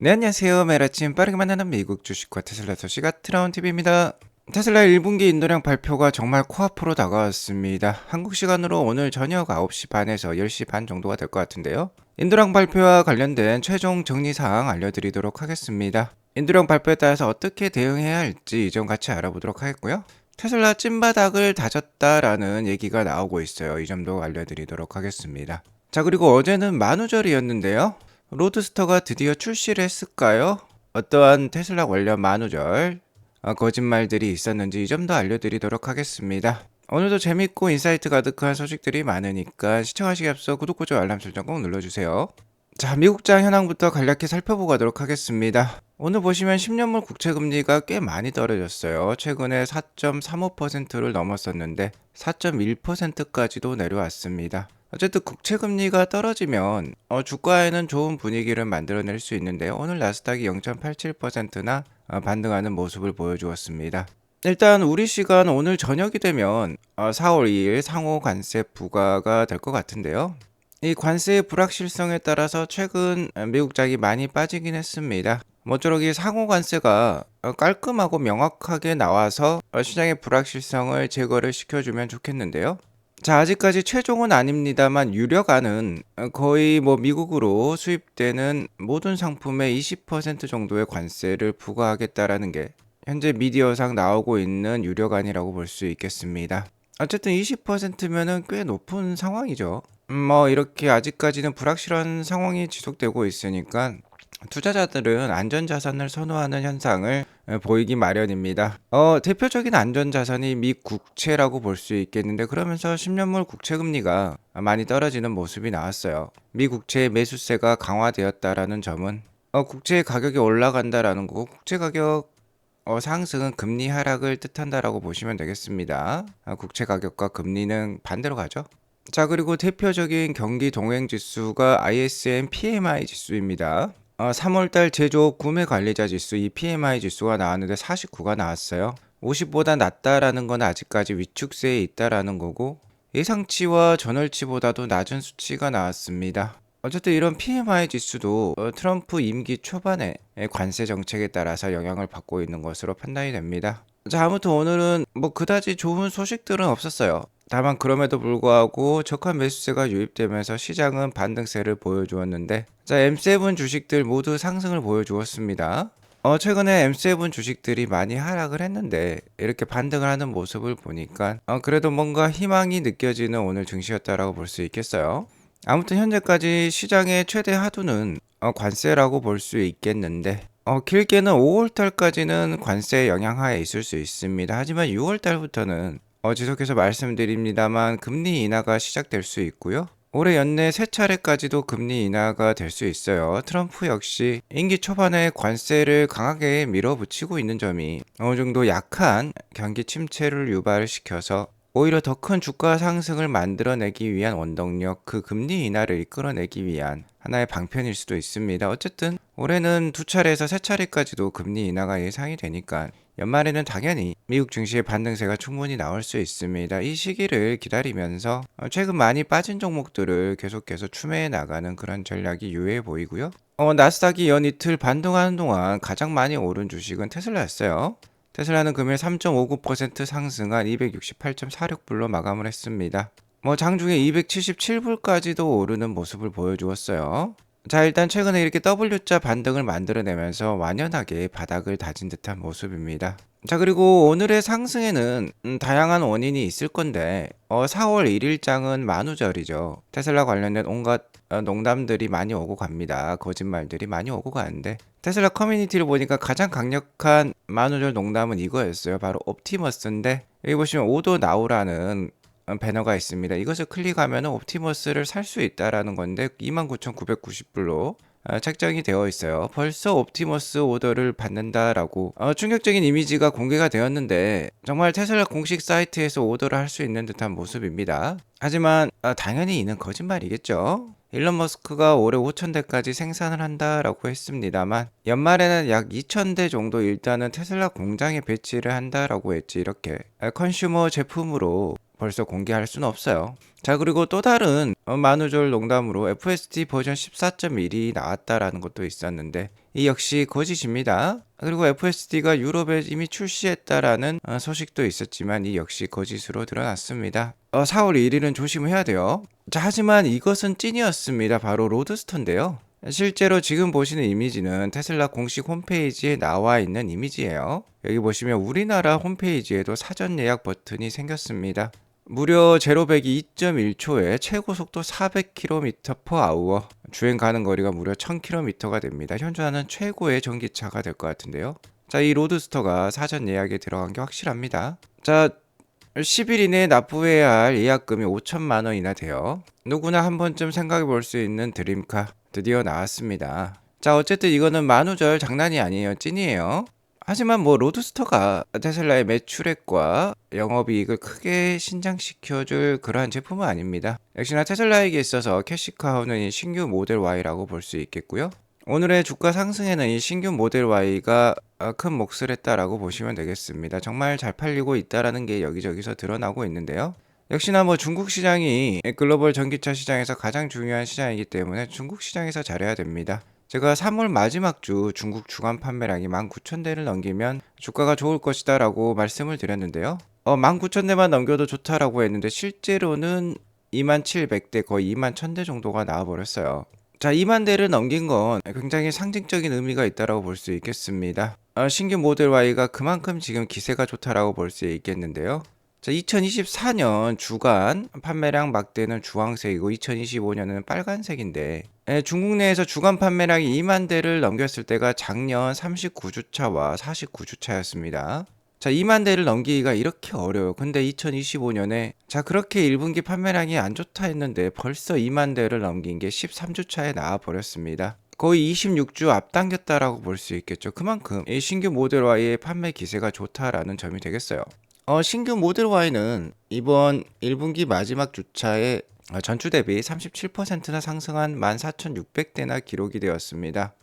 네, 안녕하세요. 매일 아침 빠르게 만나는 미국 주식과 테슬라 소식 트라운 TV입니다. 테슬라 1분기 인도량 발표가 정말 코앞으로 다가왔습니다. 한국 시간으로 오늘 저녁 9시 반에서 10시 반 정도가 될 것 같은데요. 인도량 발표와 관련된 최종 정리사항 알려드리도록 하겠습니다. 인도량 발표에 따라서 어떻게 대응해야 할지 이 점 같이 알아보도록 하겠고요. 테슬라 찐바닥을 다졌다라는 얘기가 나오고 있어요. 이 점도 알려드리도록 하겠습니다. 자, 그리고 어제는 만우절이었는데요. 로드스터가 드디어 출시를 했을까요? 어떠한 테슬라 관련 만우절 거짓말들이 있었는지 이 점도 알려드리도록 하겠습니다. 오늘도 재밌고 인사이트 가득한 소식들이 많으니까 시청하시기 앞서 구독과 좋아요 알람 설정 꼭 눌러주세요. 자, 미국장 현황부터 간략히 살펴보고 가도록 하겠습니다. 오늘 보시면 10년물 국채금리가 꽤 많이 떨어졌어요. 최근에 4.35%를 넘었었는데 4.1%까지도 내려왔습니다. 어쨌든 국채금리가 떨어지면 주가에는 좋은 분위기를 만들어낼 수 있는데요. 오늘 나스닥이 0.87%나 반등하는 모습을 보여주었습니다. 일단 우리 시간 오늘 저녁이 되면 4월 2일 상호 관세 부과가 될 것 같은데요. 이 관세의 불확실성에 따라서 최근 미국장이 많이 빠지긴 했습니다. 모쪼록 이 상호 관세가 깔끔하고 명확하게 나와서 시장의 불확실성을 제거를 시켜주면 좋겠는데요. 자, 아직까지 최종은 아닙니다만 유력안은 거의 미국으로 수입되는 모든 상품에 20% 정도의 관세를 부과하겠다라는 게 현재 미디어상 나오고 있는 유력안이라고 볼 수 있겠습니다. 어쨌든 20%면은 꽤 높은 상황이죠. 이렇게 아직까지는 불확실한 상황이 지속되고 있으니까 투자자들은 안전자산을 선호하는 현상을 보이기 마련입니다. 대표적인 안전자산이 미 국채라고 볼 수 있겠는데 그러면서 10년물 국채금리가 많이 떨어지는 모습이 나왔어요. 미 국채의 매수세가 강화되었다라는 점은 국채 가격이 올라간다라는 거고 국채 가격 상승은 금리 하락을 뜻한다라고 보시면 되겠습니다. 국채 가격과 금리는 반대로 가죠. 자, 그리고 대표적인 경기 동행 지수가 ISM PMI 지수입니다. 3월달 제조업 구매 관리자 지수 이 PMI 지수가 나왔는데 49가 나왔어요. 50보다 낮다라는 건 아직까지 위축세에 있다라는 거고 예상치와 전월치보다도 낮은 수치가 나왔습니다. 어쨌든 이런 PMI 지수도 트럼프 임기 초반에 관세 정책에 따라서 영향을 받고 있는 것으로 판단이 됩니다. 자, 아무튼 오늘은 그다지 좋은 소식들은 없었어요. 다만 그럼에도 불구하고 저가 매수세가 유입되면서 시장은 반등세를 보여주었는데 자, M7 주식들 모두 상승을 보여주었습니다. 최근에 M7 주식들이 많이 하락을 했는데 이렇게 반등을 하는 모습을 보니까 그래도 뭔가 희망이 느껴지는 오늘 증시였다라고 볼 수 있겠어요. 아무튼 현재까지 시장의 최대 하두는 관세라고 볼 수 있겠는데 길게는 5월달까지는 관세 영향하에 있을 수 있습니다. 하지만 6월달부터는 지속해서 말씀드립니다만 금리 인하가 시작될 수 있고요. 올해 연내 세 차례까지도 금리 인하가 될 수 있어요. 트럼프 역시 임기 초반에 관세를 강하게 밀어붙이고 있는 점이 어느 정도 약한 경기 침체를 유발시켜서 오히려 더 큰 주가 상승을 만들어내기 위한 원동력, 그 금리 인하를 이끌어내기 위한 하나의 방편일 수도 있습니다. 어쨌든 올해는 두 차례에서 세 차례까지도 금리 인하가 예상이 되니까 연말에는 당연히 미국 증시의 반등세가 충분히 나올 수 있습니다. 이 시기를 기다리면서 최근 많이 빠진 종목들을 계속해서 추매해 나가는 그런 전략이 유효해 보이고요. 나스닥이 연 이틀 반등하는 동안 가장 많이 오른 주식은 테슬라였어요. 테슬라는 금일 3.59% 상승한 268.46불로 마감을 했습니다. 장중에 277불까지도 오르는 모습을 보여주었어요. 자, 일단 최근에 이렇게 W자 반등을 만들어내면서 완연하게 바닥을 다진 듯한 모습입니다. 자, 그리고 오늘의 상승에는 다양한 원인이 있을 건데 4월 1일장은 만우절이죠. 테슬라 관련된 온갖 농담들이 많이 오고 갑니다. 거짓말들이 많이 오고 가는데 테슬라 커뮤니티를 보니까 가장 강력한 만우절 농담은 이거였어요. 바로 옵티머스인데 여기 보시면 오더 나우라는 배너가 있습니다. 이것을 클릭하면 옵티머스를 살 수 있다라는 건데 29,990불로 책정이 되어 있어요. 벌써 옵티머스 오더를 받는다라고 충격적인 이미지가 공개가 되었는데 정말 테슬라 공식 사이트에서 오더를 할 수 있는 듯한 모습입니다. 하지만 당연히 이는 거짓말이겠죠. 일론 머스크가 올해 5,000대까지 생산을 한다라고 했습니다만 연말에는 약 2,000대 정도 일단은 테슬라 공장에 배치를 한다라고 했지 이렇게 컨슈머 제품으로 벌써 공개할 수는 없어요. 자, 그리고 또 다른 만우절 농담으로 FSD 버전 14.1이 나왔다라는 것도 있었는데 이 역시 거짓입니다. 그리고 FSD가 유럽에 이미 출시했다라는 소식도 있었지만 이 역시 거짓으로 드러났습니다. 4월 1일은 조심을 해야 돼요. 자, 하지만 이것은 찐이었습니다. 바로 로드스터인데요. 실제로 지금 보시는 이미지는 테슬라 공식 홈페이지에 나와 있는 이미지예요. 여기 보시면 우리나라 홈페이지에도 사전 예약 버튼이 생겼습니다. 무려 제로백이 2.1초에 최고 속도 400km/h, 주행 가는 거리가 무려 1000km가 됩니다. 현존하는 최고의 전기차가 될 것 같은데요. 자, 이 로드스터가 사전 예약에 들어간 게 확실합니다. 자, 10일 이내에 납부해야 할 예약금이 5천만 원이나 돼요. 누구나 한 번쯤 생각해 볼 수 있는 드림카 드디어 나왔습니다. 자, 어쨌든 이거는 만우절 장난이 아니에요. 찐이에요. 하지만 로드스터가 테슬라의 매출액과 영업이익을 크게 신장시켜줄 그러한 제품은 아닙니다. 역시나 테슬라에게 있어서 캐시카우는 이 신규 모델 Y라고 볼 수 있겠고요. 오늘의 주가 상승에는 이 신규 모델 Y가 큰 몫을 했다라고 보시면 되겠습니다. 정말 잘 팔리고 있다라는 게 여기저기서 드러나고 있는데요. 역시나 중국 시장이 글로벌 전기차 시장에서 가장 중요한 시장이기 때문에 중국 시장에서 잘해야 됩니다. 제가 3월 마지막 주 중국 주간 판매량이 19,000대를 넘기면 주가가 좋을 것이다 라고 말씀을 드렸는데요. 19,000대만 넘겨도 좋다라고 했는데 실제로는 27,100대 거의 21,000대 정도가 나와버렸어요. 자, 2만 대를 넘긴 건 굉장히 상징적인 의미가 있다고 볼 수 있겠습니다. 신규 모델 Y가 그만큼 지금 기세가 좋다라고 볼 수 있겠는데요. 자, 2024년 주간 판매량 막대는 주황색이고 2025년은 빨간색인데 중국 내에서 주간 판매량이 2만 대를 넘겼을 때가 작년 39주차와 49주차였습니다. 자, 2만 대를 넘기기가 이렇게 어려워요. 근데 2025년에 자, 그렇게 1분기 판매량이 안 좋다 했는데 벌써 2만 대를 넘긴 게 13주차에 나와 버렸습니다. 거의 26주 앞당겼다라고 볼 수 있겠죠. 그만큼 이 신규 모델 Y의 판매 기세가 좋다라는 점이 되겠어요. 신규 모델 Y는 이번 1분기 마지막 주차에 전주 대비 37%나 상승한 14,600대나 기록이 되었습니다.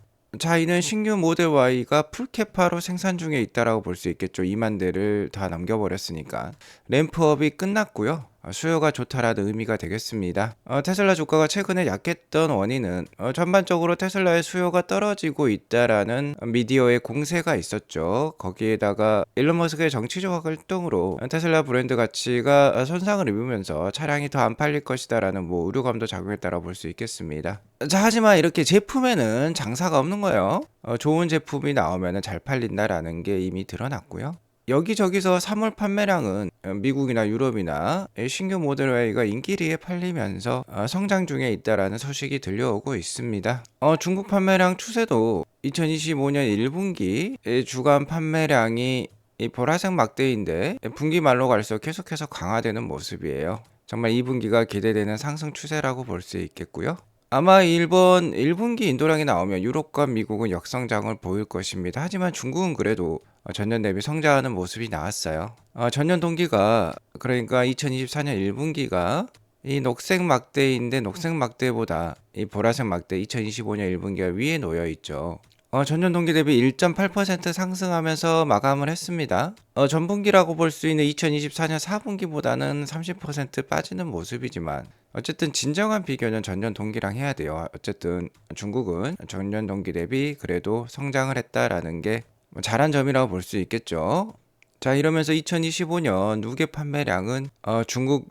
자, 이는 신규 모델 Y가 풀캐파로 생산 중에 있다라고 볼 수 있겠죠. 2만 대를 다 넘겨버렸으니까. 램프업이 끝났고요. 수요가 좋다라는 의미가 되겠습니다. 테슬라 주가가 최근에 약했던 원인은 전반적으로 테슬라의 수요가 떨어지고 있다라는 미디어의 공세가 있었죠. 거기에다가 일론 머스크의 정치적 활동으로 테슬라 브랜드 가치가 손상을 입으면서 차량이 더 안 팔릴 것이다라는 우려감도 작용했다라고 볼 수 있겠습니다. 자, 하지만 이렇게 제품에는 장사가 없는 거예요. 좋은 제품이 나오면 잘 팔린다라는 게 이미 드러났고요. 여기저기서 3월 판매량은 미국이나 유럽이나 신규 모델 Y가 인기리에 팔리면서 성장 중에 있다라는 소식이 들려오고 있습니다. 중국 판매량 추세도 2025년 1분기 주간 판매량이 이 보라색 막대인데 분기 말로 갈수록 계속해서 강화되는 모습이에요. 정말 2분기가 기대되는 상승 추세라고 볼 수 있겠고요. 아마 일본 1분기 인도량이 나오면 유럽과 미국은 역성장을 보일 것입니다. 하지만 중국은 그래도 전년 대비 성장하는 모습이 나왔어요. 전년 동기가 그러니까 2024년 1분기가 이 녹색 막대인데 녹색 막대보다 이 보라색 막대 2025년 1분기가 위에 놓여 있죠. 전년 동기 대비 1.8% 상승하면서 마감을 했습니다. 전분기라고 볼 수 있는 2024년 4분기보다는 30% 빠지는 모습이지만 어쨌든 진정한 비교는 전년 동기랑 해야 돼요. 어쨌든 중국은 전년 동기 대비 그래도 성장을 했다라는 게 잘한 점이라고 볼 수 있겠죠. 자, 이러면서 2025년 누계 판매량은 중국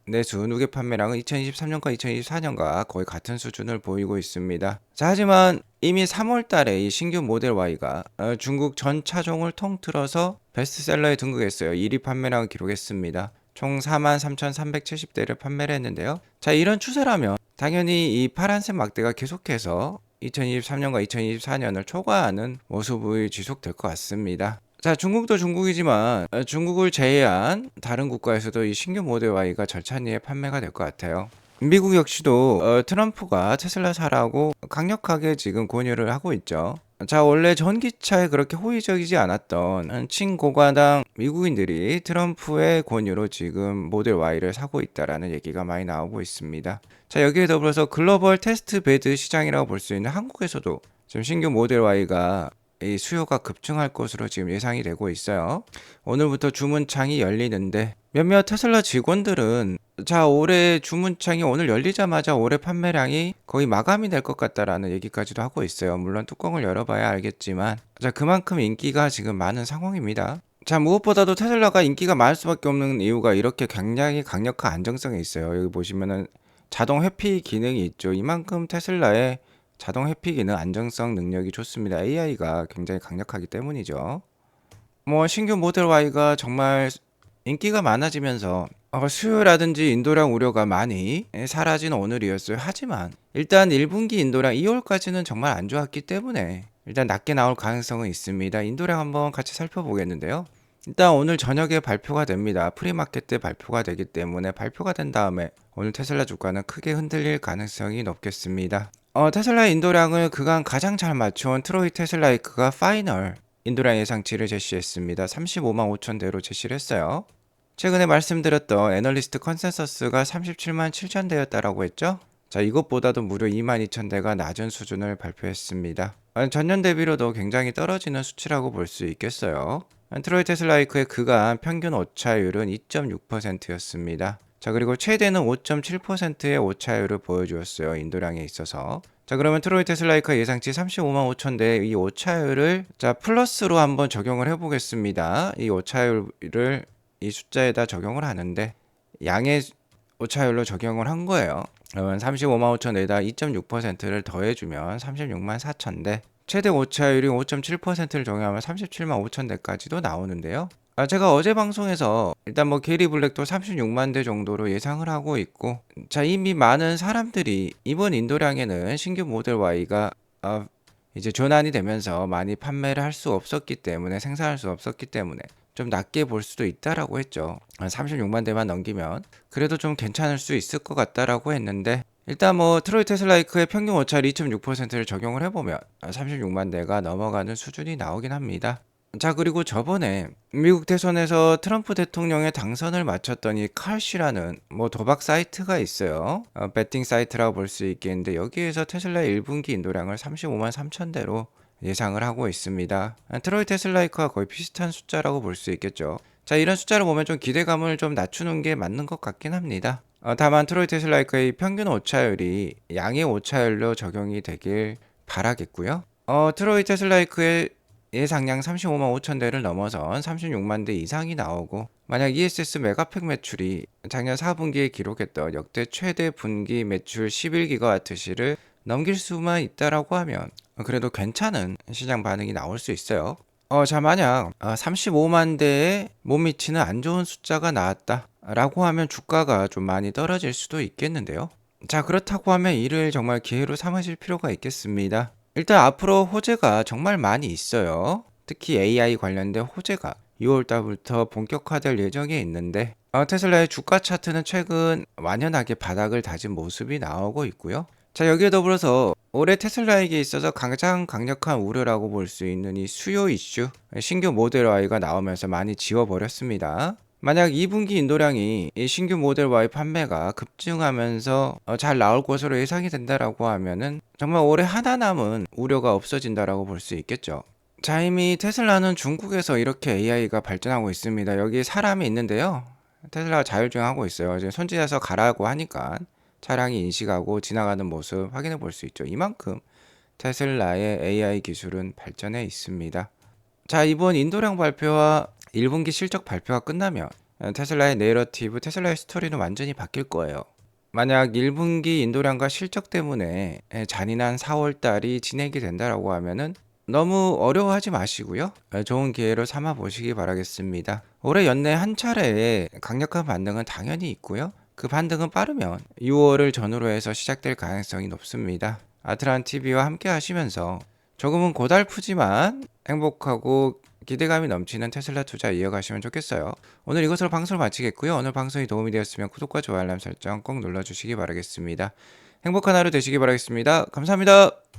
내수 누계 판매량은 2023년과 2024년과 거의 같은 수준을 보이고 있습니다. 자, 하지만 이미 3월 달에 이 신규 모델 Y가 중국 전 차종을 통틀어서 베스트셀러에 등극했어요. 1위 판매량을 기록했습니다. 총 43,370대를 판매를 했는데요. 자, 이런 추세라면 당연히 이 파란색 막대가 계속해서 2023년과 2024년을 초과하는 모습이 지속될 것 같습니다. 자, 중국도 중국이지만 중국을 제외한 다른 국가에서도 이 신규 모델 Y가 절찬리에 판매가 될 것 같아요. 미국 역시도 트럼프가 테슬라 사라고 강력하게 지금 권유를 하고 있죠. 자, 원래 전기차에 그렇게 호의적이지 않았던 친고가당 미국인들이 트럼프의 권유로 지금 모델 Y를 사고 있다라는 얘기가 많이 나오고 있습니다. 자, 여기에 더불어서 글로벌 테스트 베드 시장이라고 볼 수 있는 한국에서도 지금 신규 모델 Y가 이 수요가 급증할 것으로 지금 예상이 되고 있어요. 오늘부터 주문창이 열리는데 몇몇 테슬라 직원들은 자, 올해 주문창이 오늘 열리자마자 올해 판매량이 거의 마감이 될 것 같다라는 얘기까지도 하고 있어요. 물론 뚜껑을 열어봐야 알겠지만, 자, 그만큼 인기가 지금 많은 상황입니다. 자, 무엇보다도 테슬라가 인기가 많을 수밖에 없는 이유가 이렇게 굉장히 강력한 안정성이 있어요. 여기 보시면은 자동 회피 기능이 있죠. 이만큼 테슬라의 자동 회피 기능 안정성 능력이 좋습니다. AI가 굉장히 강력하기 때문이죠. 뭐 신규 모델 Y가 정말 인기가 많아지면서 수요라든지 인도량 우려가 많이 사라진 오늘이었어요. 하지만 일단 1분기 인도량 2월까지는 정말 안 좋았기 때문에 일단 낮게 나올 가능성은 있습니다. 인도량 한번 같이 살펴보겠는데요. 일단 오늘 저녁에 발표가 됩니다. 프리마켓 때 발표가 되기 때문에 발표가 된 다음에 오늘 테슬라 주가는 크게 흔들릴 가능성이 높겠습니다. 테슬라의 인도량을 그간 가장 잘 맞춰온 트로이 테슬라이크가 파이널 인도량 예상치를 제시했습니다. 35만 5천 대로 제시를 했어요. 최근에 말씀드렸던 애널리스트 컨센서스가 37만 7천 대였다라고 했죠? 자, 이것보다도 무려 2만 2천 대가 낮은 수준을 발표했습니다. 전년 대비로도 굉장히 떨어지는 수치라고 볼 수 있겠어요. 트로이 테슬라이크의 그간 평균 오차율은 2.6%였습니다. 자, 그리고 최대는 5.7%의 오차율을 보여주었어요. 인도량에 있어서. 자, 그러면 트로이 테슬라이크 예상치 35만 5천 대의 이 오차율을 자 플러스로 한번 적용을 해보겠습니다. 이 오차율을 이 숫자에다 적용을 하는데 양의 오차율로 적용을 한 거예요. 그러면 35만 5천 대에다 2.6%를 더해주면 36만 4천 대, 최대 오차율이 5.7%를 적용하면 37만 5천 대까지도 나오는데요. 제가 어제 방송에서 일단 뭐 게리 블랙도 36만 대 정도로 예상을 하고 있고, 자, 이미 많은 사람들이 이번 인도량에는 신규 모델 Y가 이제 전환이 되면서 많이 판매를 할 수 없었기 때문에, 생산할 수 없었기 때문에 좀 낮게 볼 수도 있다라고 했죠. 36만 대만 넘기면 그래도 좀 괜찮을 수 있을 것 같다라고 했는데, 일단 뭐 트로이 테슬라이크의 평균 오차율 2.6%를 적용을 해보면 36만 대가 넘어가는 수준이 나오긴 합니다. 자, 그리고 저번에 미국 대선에서 트럼프 대통령의 당선을 마쳤던 이 칼시라는 뭐 도박 사이트가 있어요. 배팅 사이트라고 볼 수 있겠는데, 여기에서 테슬라의 1분기 인도량을 35만 3천 대로 예상을 하고 있습니다. 트로이 테슬라이크와 거의 비슷한 숫자라고 볼 수 있겠죠. 자, 이런 숫자를 보면 좀 기대감을 좀 낮추는 게 맞는 것 같긴 합니다. 다만 트로이 테슬라이크의 평균 오차율이 양의 오차율로 적용이 되길 바라겠고요. 트로이 테슬라이크의 예상량 35만 5천 대를 넘어선 36만 대 이상이 나오고, 만약 ESS 메가팩 매출이 작년 4분기에 기록했던 역대 최대 분기 매출 11기가와트시를 넘길 수만 있다라고 하면 그래도 괜찮은 시장 반응이 나올 수 있어요. 자, 만약 35만 대에 못 미치는 안 좋은 숫자가 나왔다 라고 하면 주가가 좀 많이 떨어질 수도 있겠는데요. 자, 그렇다고 하면 이를 정말 기회로 삼으실 필요가 있겠습니다. 일단 앞으로 호재가 정말 많이 있어요. 특히 AI 관련된 호재가 6월달부터 본격화될 예정에 있는데, 테슬라의 주가 차트는 최근 완연하게 바닥을 다진 모습이 나오고 있고요. 자, 여기에 더불어서 올해 테슬라에게 있어서 가장 강력한 우려라고 볼 수 있는 이 수요 이슈, 신규 모델 Y가 나오면서 많이 지워버렸습니다. 만약 2분기 인도량이 이 신규 모델 Y 판매가 급증하면서 잘 나올 것으로 예상이 된다라고 하면은 정말 올해 하나 남은 우려가 없어진다라고 볼 수 있겠죠. 자, 이미 테슬라는 중국에서 이렇게 AI가 발전하고 있습니다. 여기 사람이 있는데요. 테슬라가 자율주행하고 있어요. 이제 손짓해서 가라고 하니까 차량이 인식하고 지나가는 모습 확인해 볼 수 있죠. 이만큼 테슬라의 AI 기술은 발전해 있습니다. 자, 이번 인도량 발표와 1분기 실적 발표가 끝나면 테슬라의 내러티브, 테슬라의 스토리는 완전히 바뀔 거예요. 만약 1분기 인도량과 실적 때문에 잔인한 4월달이 진행이 된다라고 하면은 너무 어려워하지 마시고요. 좋은 기회로 삼아 보시기 바라겠습니다. 올해 연내 한 차례의 강력한 반등은 당연히 있고요. 그 반등은 빠르면 6월을 전후로 해서 시작될 가능성이 높습니다. 아트란TV와 함께 하시면서 조금은 고달프지만 행복하고 기대감이 넘치는 테슬라 투자 이어가시면 좋겠어요. 오늘 이것으로 방송을 마치겠고요. 오늘 방송이 도움이 되었으면 구독과 좋아요 알람 설정 꼭 눌러주시기 바라겠습니다. 행복한 하루 되시기 바라겠습니다. 감사합니다.